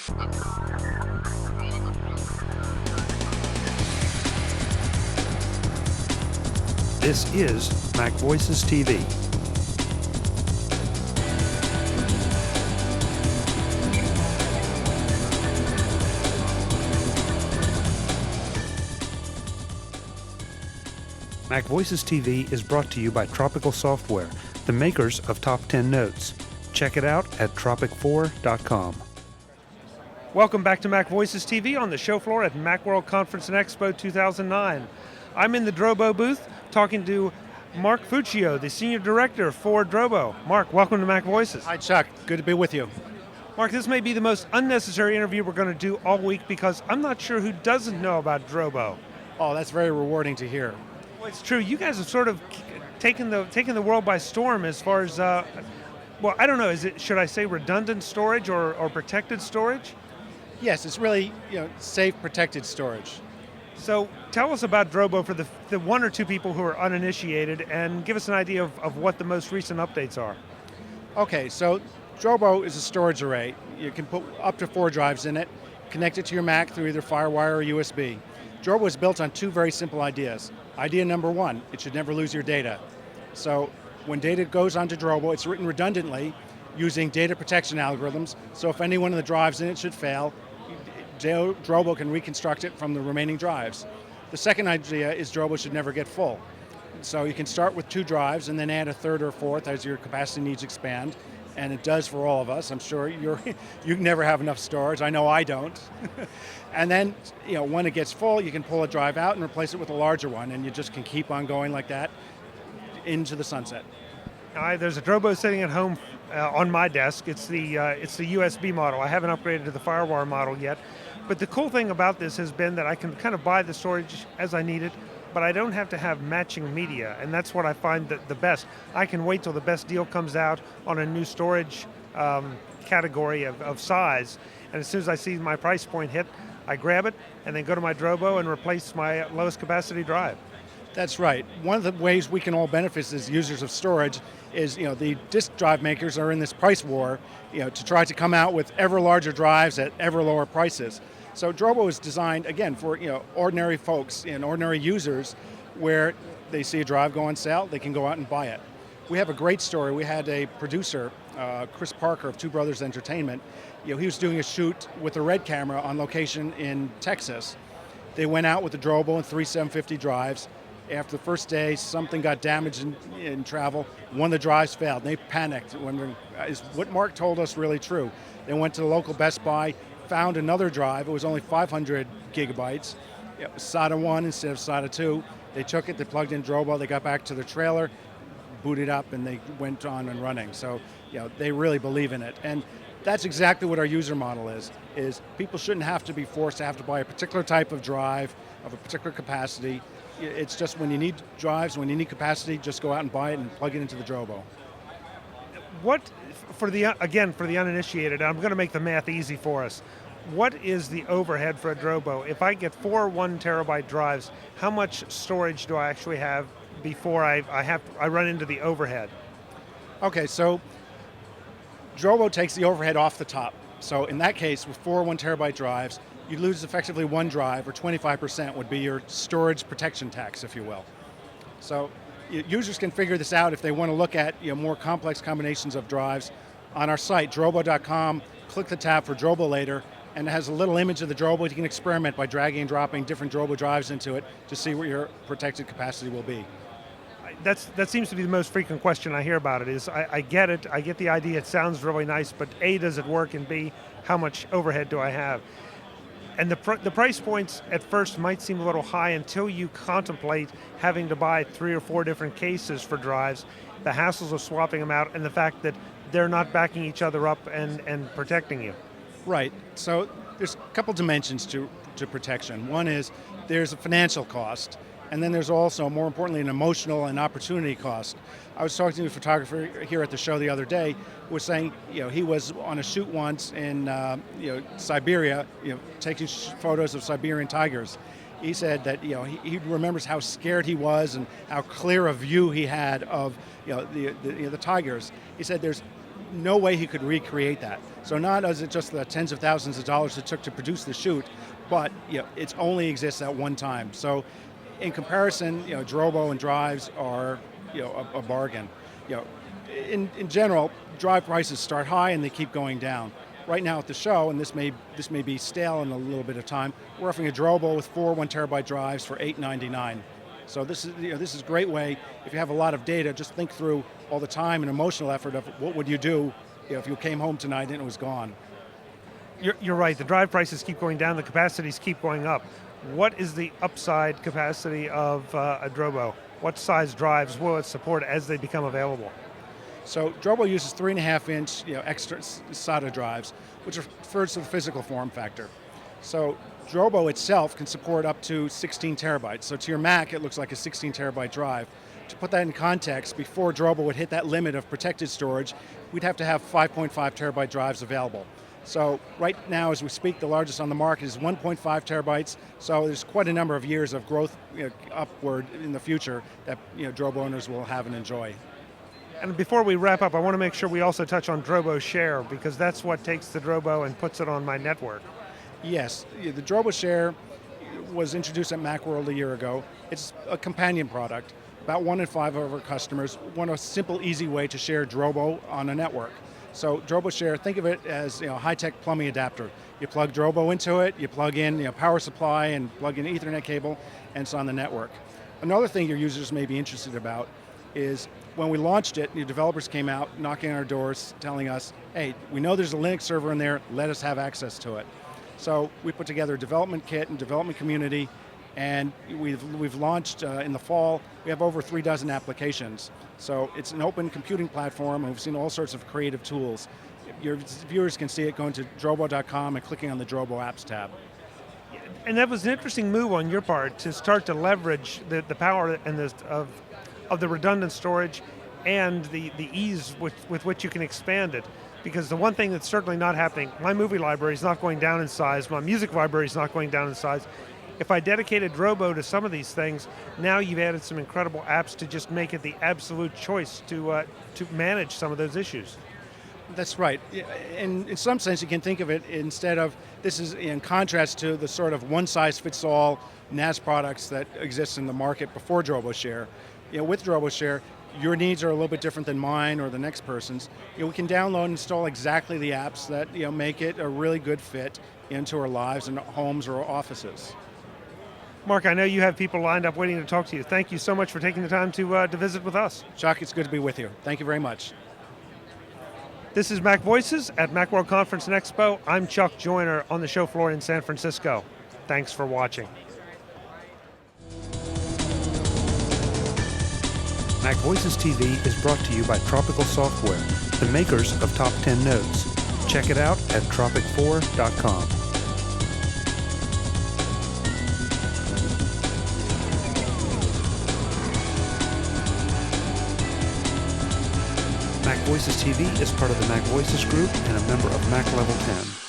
This is MacVoices TV. MacVoices TV is brought to you by Tropical Software, the makers of Top 10 Notes. Check it out at tropic4.com. Welcome back to MacVoices TV on the show floor at Macworld Conference and Expo 2009. I'm in the Drobo booth talking to Mark Fuccio, the Senior Director for Drobo. Mark, welcome to MacVoices. Hi, Chuck. Good to be with you. Mark, this may be the most unnecessary interview we're going to do all week because I'm not sure who doesn't know about Drobo. Oh, that's very rewarding to hear. Well, it's true. You guys have sort of taken the world by storm as far as, well, I don't know, should I say redundant storage or protected storage? Yes, it's really safe, protected storage. So tell us about Drobo for the one or two people who are uninitiated, and give us an idea of what the most recent updates are. Okay, so Drobo is a storage array. You can put up to 4 drives in it, connect it to your Mac through either FireWire or USB. Drobo is built on 2 very simple ideas. Idea number 1, it should never lose your data. So when data goes onto Drobo, it's written redundantly using data protection algorithms, so if any one of the drives in it should fail, Drobo can reconstruct it from the remaining drives. The second idea is Drobo should never get full. So you can start with 2 drives and then add a 3rd or 4th as your capacity needs expand, and it does for all of us. I'm sure you never have enough storage. I know I don't. And then, when it gets full, you can pull a drive out and replace it with a larger one, and you just can keep on going like that into the sunset. There's a Drobo sitting at home on my desk. It's the USB model. I haven't upgraded to the FireWire model yet. But the cool thing about this has been that I can kind of buy the storage as I need it, but I don't have to have matching media, and that's what I find the best. I can wait till the best deal comes out on a new storage category of size, and as soon as I see my price point hit, I grab it and then go to my Drobo and replace my lowest capacity drive. That's right. One of the ways we can all benefit as users of storage is, the disk drive makers are in this price war, to try to come out with ever larger drives at ever lower prices. So Drobo is designed, again, for ordinary folks and ordinary users where they see a drive go on sale, they can go out and buy it. We have a great story. We had a producer, Chris Parker of Two Brothers Entertainment. He was doing a shoot with a Red camera on location in Texas. They went out with the Drobo and 3 750 drives. After the first day, something got damaged in travel. One of the drives failed. They panicked. Is what Mark told us really true? They went to the local Best Buy, found another drive. It was only 500 gigabytes. It was SATA 1 instead of SATA 2. They took it, they plugged in Drobo, they got back to their trailer, booted up, and they went on and running. So, they really believe in it. And that's exactly what our user model is people shouldn't have to be forced to have to buy a particular type of drive of a particular capacity. It's just when you need drives, when you need capacity, just go out and buy it and plug it into the Drobo. What, for the uninitiated, I'm going to make the math easy for us. What is the overhead for a Drobo? If I get 4 1 terabyte drives, how much storage do I actually have before I run into the overhead? Okay, so Drobo takes the overhead off the top. So in that case, with 4 1 terabyte drives, you'd lose effectively 1 drive, or 25% would be your storage protection tax, if you will. So users can figure this out if they want to look at more complex combinations of drives. On our site, drobo.com, click the tab for Drobo later, and it has a little image of the Drobo. You can experiment by dragging and dropping different Drobo drives into it to see what your protected capacity will be. That seems to be the most frequent question I hear about it. Is I get it, I get the idea, it sounds really nice, but A, does it work, and B, how much overhead do I have? And the price points at first might seem a little high until you contemplate having to buy 3 or 4 different cases for drives, the hassles of swapping them out, and the fact that they're not backing each other up and protecting you. Right. So there's a couple dimensions to protection. One is there's a financial cost, and then there's also, more importantly, an emotional and opportunity cost. I was talking to a photographer here at the show the other day who was saying, he was on a shoot once in Siberia, taking photos of Siberian tigers. He said that he remembers how scared he was and how clear a view he had of the tigers. He said there's no way he could recreate that. So not is it just the tens of thousands of dollars it took to produce the chute, but it only exists at one time. So in comparison, Drobo and drives are a bargain. In general, drive prices start high and they keep going down. Right now at the show, and this may be stale in a little bit of time, we're offering a Drobo with 4 1TB drives for $899. So this is a great way. If you have a lot of data, just think through all the time and emotional effort of what would you do if you came home tonight and it was gone. You're right. The drive prices keep going down. The capacities keep going up. What is the upside capacity of a Drobo? What size drives will it support as they become available? So Drobo uses 3.5-inch extra SATA drives, which refers to the physical form factor. So Drobo itself can support up to 16 terabytes. So to your Mac, it looks like a 16 terabyte drive. To put that in context, before Drobo would hit that limit of protected storage, we'd have to have 5.5 terabyte drives available. So right now, as we speak, the largest on the market is 1.5 terabytes. So there's quite a number of years of growth upward in the future that Drobo owners will have and enjoy. And before we wrap up, I want to make sure we also touch on Drobo Share, because that's what takes the Drobo and puts it on my network. Yes, the Drobo Share was introduced at Macworld a year ago. It's a companion product. About 1 in 5 of our customers want a simple, easy way to share Drobo on a network. So Drobo Share, think of it as a high-tech plumbing adapter. You plug Drobo into it, you plug in power supply and plug in an Ethernet cable, and it's on the network. Another thing your users may be interested about is when we launched it, developers came out knocking on our doors telling us, hey, we know there's a Linux server in there, let us have access to it. So we put together a development kit and development community, and we've launched in the fall. We have over 36 applications. So it's an open computing platform, and we've seen all sorts of creative tools. Your viewers can see it going to drobo.com and clicking on the Drobo Apps tab. And that was an interesting move on your part to start to leverage the power and of the redundant storage and the ease with which you can expand it. Because the one thing that's certainly not happening, my movie library is not going down in size, my music library is not going down in size. If I dedicated Drobo to some of these things, now you've added some incredible apps to just make it the absolute choice to manage some of those issues. That's right. And in some sense, you can think of it instead of, this is in contrast to the sort of one-size-fits-all NAS products that exist in the market before Drobo Share. With Drobo Share, your needs are a little bit different than mine or the next person's. We can download and install exactly the apps that make it a really good fit into our lives and homes or offices. Mark, I know you have people lined up waiting to talk to you. Thank you so much for taking the time to visit with us. Chuck, it's good to be with you. Thank you very much. This is MacVoices at Macworld Conference and Expo. I'm Chuck Joyner on the show floor in San Francisco. Thanks for watching. MacVoices TV is brought to you by Tropical Software, the makers of Top 10 Notes. Check it out at tropic4.com. MacVoices TV is part of the MacVoices Group and a member of Mac Level 10.